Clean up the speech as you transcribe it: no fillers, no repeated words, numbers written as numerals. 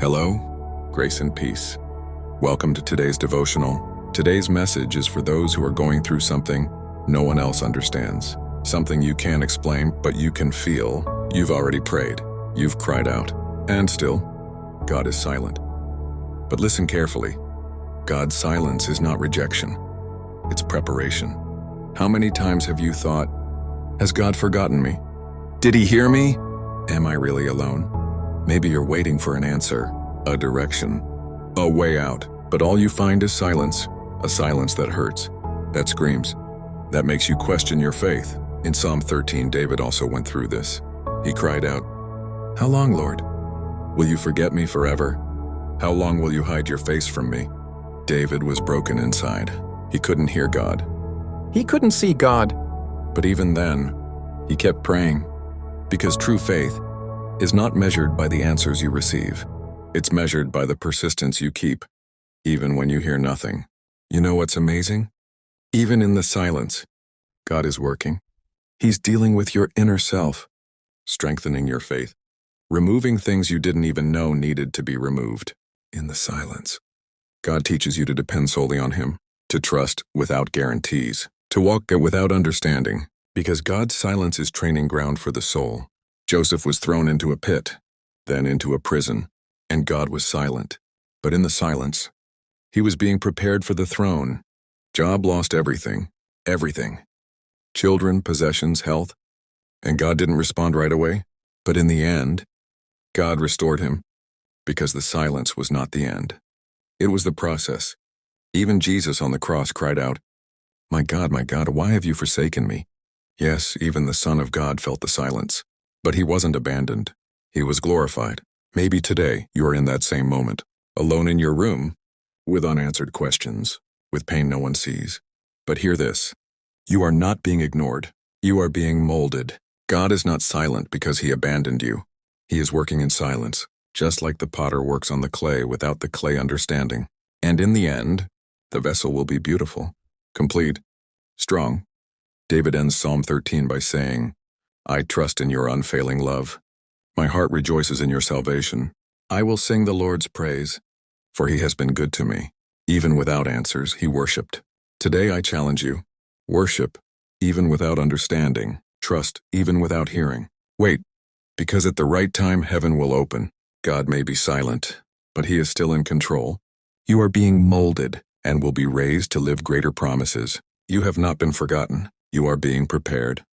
Hello, grace and peace. Welcome to today's devotional. Today's message is for those who are going through something no one else understands. Something you can't explain, but you can feel. You've already prayed. You've cried out. And still, God is silent. But listen carefully. God's silence is not rejection. It's preparation. How many times have you thought, has God forgotten me? Did he hear me? Am I really alone? Maybe you're waiting for an answer, a direction, a way out, but all you find is silence, a silence that hurts, that screams, that makes you question your faith. In Psalm 13, David also went through this. He cried out, "How long, Lord? Will you forget me forever? How long will you hide your face from me?" David was broken inside. He couldn't hear God. He couldn't see God. But even then, he kept praying, because true faith is not measured by the answers you receive. It's measured by the persistence you keep, even when you hear nothing. You know what's amazing? Even in the silence, God is working. He's dealing with your inner self, strengthening your faith, removing things you didn't even know needed to be removed. In the silence, God teaches you to depend solely on Him, to trust without guarantees, to walk without understanding, because God's silence is training ground for the soul. Joseph was thrown into a pit, then into a prison, and God was silent. But in the silence, he was being prepared for the throne. Job lost everything. Children, possessions, health. And God didn't respond right away. But in the end, God restored him, because the silence was not the end. It was the process. Even Jesus on the cross cried out, my God, why have you forsaken me?" Yes, even the Son of God felt the silence. But he wasn't abandoned. He was glorified. Maybe today you are in that same moment, alone in your room, with unanswered questions, with pain no one sees. But hear this. You are not being ignored. You are being molded. God is not silent because he abandoned you. He is working in silence, just like the potter works on the clay without the clay understanding. And in the end, the vessel will be beautiful, complete, strong. David ends Psalm 13 by saying, "I trust in your unfailing love. My heart rejoices in your salvation. I will sing the Lord's praise, for he has been good to me." Even without answers, he worshipped. Today I challenge you. Worship, even without understanding. Trust, even without hearing. Wait, because at the right time heaven will open. God may be silent, but he is still in control. You are being molded and will be raised to live greater promises. You have not been forgotten. You are being prepared.